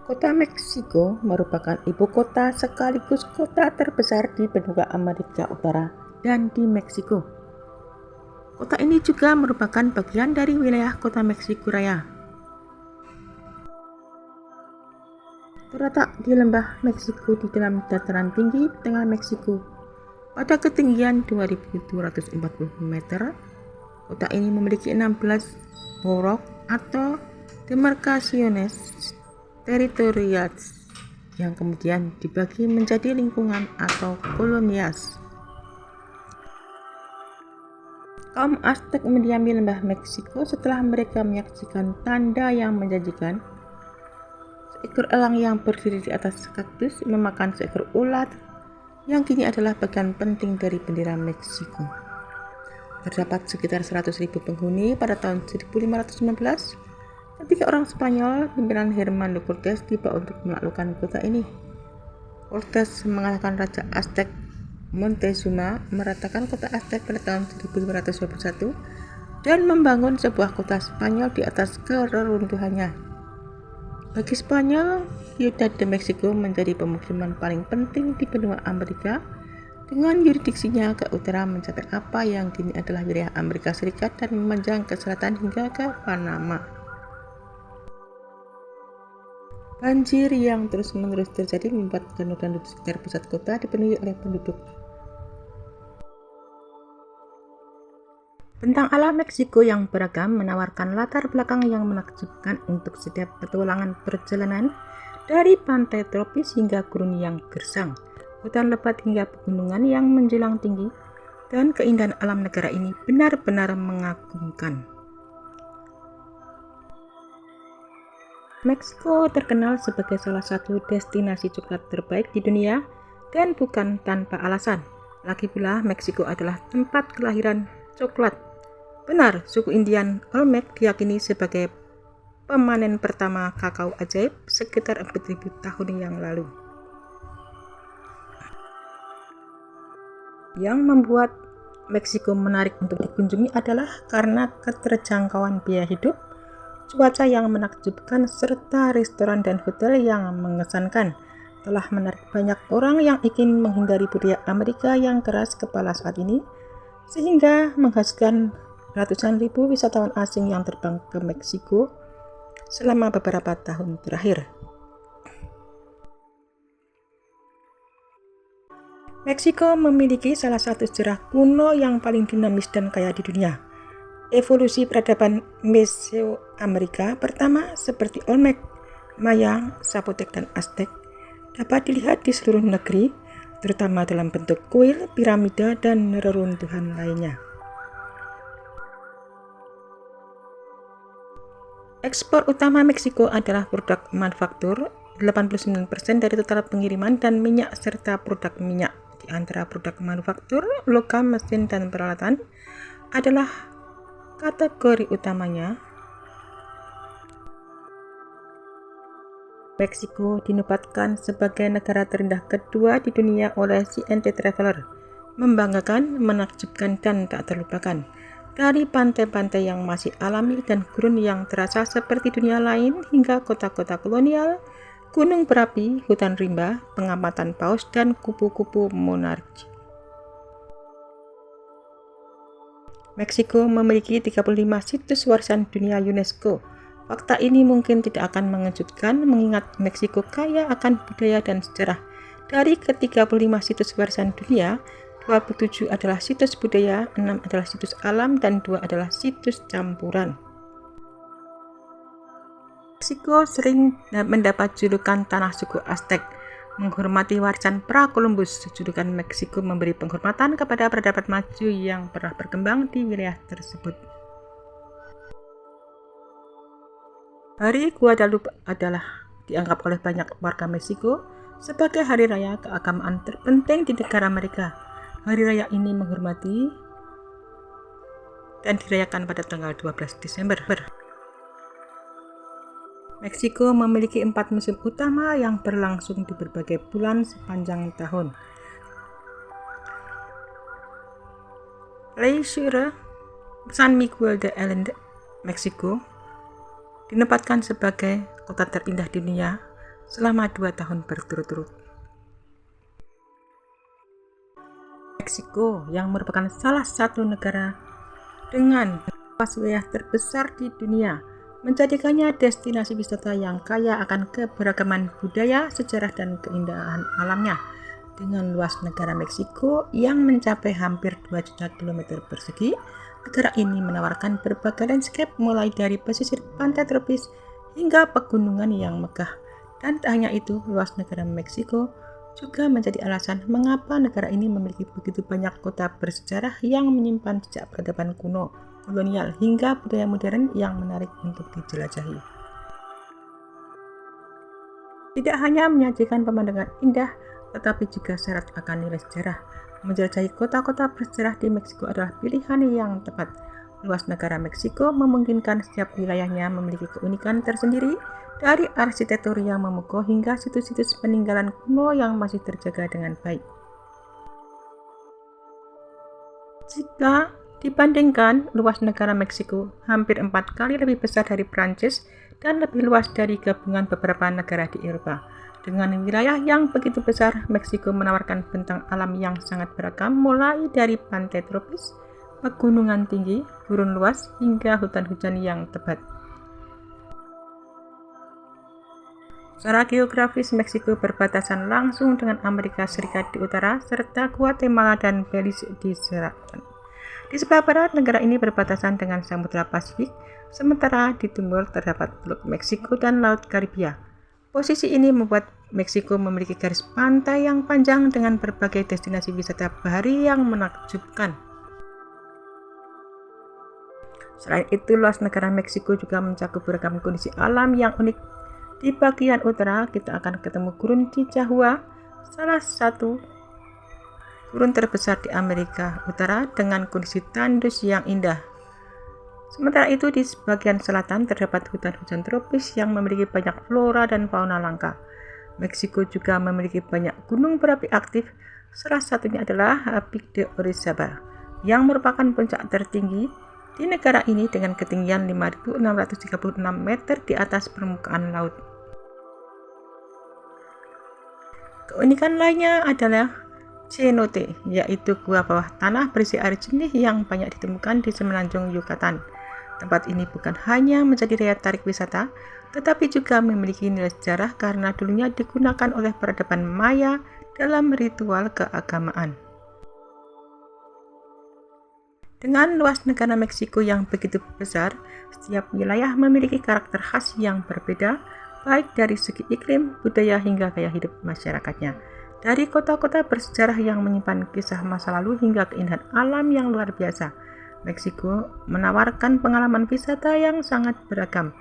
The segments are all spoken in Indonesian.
Kota Meksiko merupakan ibu kota sekaligus kota terbesar di benua Amerika Utara dan di Meksiko. Kota ini juga merupakan bagian dari wilayah kota Meksiko Raya. Terletak di lembah Meksiko di dalam dataran tinggi tengah Meksiko. Pada ketinggian 2.240 meter, kota ini memiliki 16 borough atau demarcaciones territoriales yang kemudian dibagi menjadi lingkungan atau colonias. Kaum Aztec mendiami lembah Meksiko setelah mereka menyaksikan tanda yang menjanjikan. Seekor elang yang berdiri di atas kaktus memakan seekor ulat yang kini adalah bagian penting dari bendera Meksiko. Terdapat sekitar 100.000 penghuni pada tahun 1519 ketika orang Spanyol pimpinan Hernando Cortés tiba untuk menaklukkan kota ini. Cortés mengalahkan Raja Aztec Montezuma, meratakan kota Aztec pada tahun 1521 dan membangun sebuah kota Spanyol di atas keruntuhannya. Bagi Spanyol, Ciudad de Mexico menjadi pemukiman paling penting di benua Amerika dengan yurisdiksinya ke utara mencapai apa yang kini adalah wilayah Amerika Serikat dan memanjang ke selatan hingga ke Panama. Banjir yang terus-menerus terjadi membuat danau-danau di sekitar pusat kota dipenuhi oleh penduduk. Bentang alam Meksiko yang beragam menawarkan latar belakang yang menakjubkan untuk setiap petualangan perjalanan, dari pantai tropis hingga gurun yang gersang, hutan lebat hingga pegunungan yang menjulang tinggi, dan keindahan alam negara ini benar-benar mengagumkan. Meksiko terkenal sebagai salah satu destinasi coklat terbaik di dunia dan bukan tanpa alasan. Lagi pula, Meksiko adalah tempat kelahiran coklat. Benar, suku Indian Olmec diyakini sebagai pemanen pertama kakao ajaib sekitar 4.000 tahun yang lalu. Yang membuat Meksiko menarik untuk dikunjungi adalah karena keterjangkauan biaya hidup, cuaca yang menakjubkan, serta restoran dan hotel yang mengesankan telah menarik banyak orang yang ingin menghindari budaya Amerika yang keras kepala saat ini, sehingga menghasilkan ratusan ribu wisatawan asing yang terbang ke Meksiko selama beberapa tahun terakhir. Meksiko memiliki salah satu sejarah kuno yang paling dinamis dan kaya di dunia. Evolusi peradaban Mesoamerika pertama seperti Olmec, Maya, Zapotec, dan Aztec dapat dilihat di seluruh negeri, terutama dalam bentuk kuil, piramida, dan reruntuhan lainnya. Ekspor utama Meksiko adalah produk manufaktur, 89% dari total pengiriman, dan minyak serta produk minyak. Di antara produk manufaktur, logam, mesin, dan peralatan adalah kategori utamanya. Meksiko dinobatkan sebagai negara terindah kedua di dunia oleh CNT Traveler, membanggakan, menakjubkan, dan tak terlupakan. Dari pantai-pantai yang masih alami dan gurun yang terasa seperti dunia lain hingga kota-kota kolonial, gunung berapi, hutan rimba, pengamatan paus, dan kupu-kupu monarki. Meksiko memiliki 35 situs warisan dunia UNESCO. Fakta ini mungkin tidak akan mengejutkan mengingat Meksiko kaya akan budaya dan sejarah. Dari ke-35 situs warisan dunia, 27 adalah situs budaya, 6 adalah situs alam, dan 2 adalah situs campuran. Meksiko sering mendapat julukan tanah suku Aztec, menghormati warisan pra-Columbus. Julukan Meksiko memberi penghormatan kepada peradaban maju yang pernah berkembang di wilayah tersebut. Hari Guadalupe adalah dianggap oleh banyak warga Meksiko sebagai hari raya keagamaan terpenting di negara mereka. Hari raya ini menghormati dan dirayakan pada tanggal 12 Desember. Meksiko memiliki 4 musim utama yang berlangsung di berbagai bulan sepanjang tahun. Leisure San Miguel de Allende, Meksiko, dinempatkan sebagai kota terindah di dunia selama 2 tahun berturut-turut. Meksiko yang merupakan salah satu negara dengan luas wilayah terbesar di dunia menjadikannya destinasi wisata yang kaya akan keberagaman budaya, sejarah, dan keindahan alamnya. Dengan luas negara Meksiko yang mencapai hampir 2 juta kilometer persegi, negara ini menawarkan berbagai landscape mulai dari pesisir pantai tropis hingga pegunungan yang megah. Dan tak hanya itu, luas negara Meksiko juga menjadi alasan mengapa negara ini memiliki begitu banyak kota bersejarah yang menyimpan jejak peradaban kuno, kolonial, hingga budaya modern yang menarik untuk dijelajahi. Tidak hanya menyajikan pemandangan indah, tetapi juga syarat akan nilai sejarah. Menjelajahi kota-kota bersejarah di Meksiko adalah pilihan yang tepat. Luas negara Meksiko memungkinkan setiap wilayahnya memiliki keunikan tersendiri, dari arsitektur yang memukau hingga situs-situs peninggalan kuno yang masih terjaga dengan baik. Jika dibandingkan, luas negara Meksiko hampir 4 kali lebih besar dari Prancis dan lebih luas dari gabungan beberapa negara di Eropa. Dengan wilayah yang begitu besar, Meksiko menawarkan bentang alam yang sangat beragam, mulai dari pantai tropis, pegunungan tinggi, gurun luas, hingga hutan hujan yang lebat. Secara geografis, Meksiko berbatasan langsung dengan Amerika Serikat di utara, serta Guatemala dan Belize di selatan. Di sebelah barat, negara ini berbatasan dengan Samudra Pasifik, sementara di timur terdapat Teluk Meksiko dan Laut Karibia. Posisi ini membuat Meksiko memiliki garis pantai yang panjang dengan berbagai destinasi wisata bahari yang menakjubkan. Selain itu, luas negara Meksiko juga mencakup beragam kondisi alam yang unik. Di bagian utara, kita akan ketemu Gurun Chihuahua, salah satu gurun terbesar di Amerika Utara dengan kondisi tandus yang indah. Sementara itu, di bagian selatan terdapat hutan-hujan tropis yang memiliki banyak flora dan fauna langka. Meksiko juga memiliki banyak gunung berapi aktif, salah satunya adalah Pic de Orizaba, yang merupakan puncak tertinggi di negara ini dengan ketinggian 5.636 meter di atas permukaan laut. Keunikan lainnya adalah cenote, yaitu gua bawah tanah berisi air jernih yang banyak ditemukan di semenanjung Yucatan. Tempat ini bukan hanya menjadi daya tarik wisata, tetapi juga memiliki nilai sejarah karena dulunya digunakan oleh peradaban Maya dalam ritual keagamaan. Dengan luas negara Meksiko yang begitu besar, setiap wilayah memiliki karakter khas yang berbeda, baik dari segi iklim, budaya, hingga gaya hidup masyarakatnya. Dari kota-kota bersejarah yang menyimpan kisah masa lalu hingga keindahan alam yang luar biasa, Meksiko menawarkan pengalaman wisata yang sangat beragam.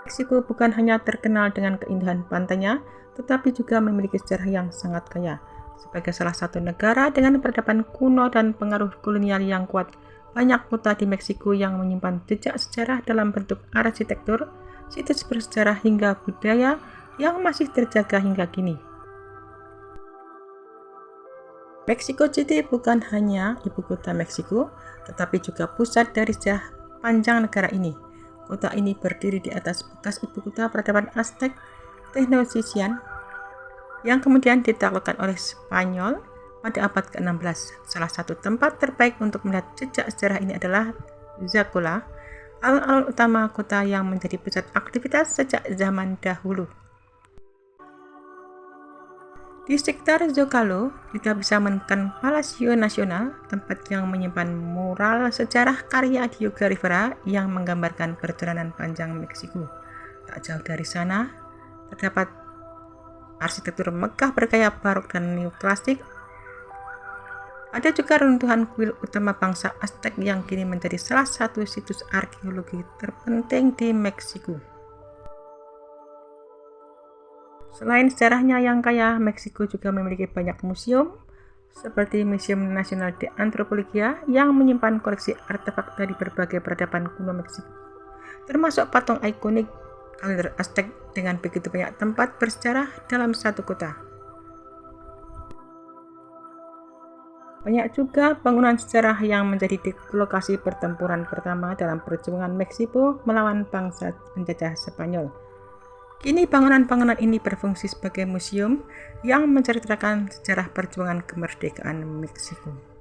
Meksiko bukan hanya terkenal dengan keindahan pantainya, tetapi juga memiliki sejarah yang sangat kaya. Sebagai salah satu negara dengan peradaban kuno dan pengaruh kolonial yang kuat, banyak kota di Meksiko yang menyimpan jejak sejarah dalam bentuk arsitektur, situs bersejarah, hingga budaya yang masih terjaga hingga kini. Mexico City bukan hanya ibu kota Meksiko, tetapi juga pusat dari sejarah panjang negara ini. Kota ini berdiri di atas bekas ibu kota peradaban Aztec, Tenochtitlan, yang kemudian ditaklukkan oleh Spanyol pada abad ke-16. Salah satu tempat terbaik untuk melihat jejak sejarah ini adalah Zacola, alun-alun utama kota yang menjadi pusat aktivitas sejak zaman dahulu. Di sekitar Zocalo, kita bisa menemukan Palacio Nacional, tempat yang menyimpan mural sejarah karya Diego Rivera yang menggambarkan perjalanan panjang Meksiko. Tak jauh dari sana, terdapat arsitektur megah bergaya barok dan neoklasik. Ada juga runtuhan kuil utama bangsa Aztec yang kini menjadi salah satu situs arkeologi terpenting di Meksiko. Selain sejarahnya yang kaya, Meksiko juga memiliki banyak museum, seperti Museum Nasional de Antropología yang menyimpan koleksi artefak dari berbagai peradaban kuno Meksiko, termasuk patung ikonik kalender Aztec dengan begitu banyak tempat bersejarah dalam satu kota. Banyak juga bangunan sejarah yang menjadi lokasi pertempuran pertama dalam perjuangan Meksiko melawan bangsa penjajah Spanyol. Kini bangunan-bangunan ini berfungsi sebagai museum yang menceritakan sejarah perjuangan kemerdekaan Meksiko.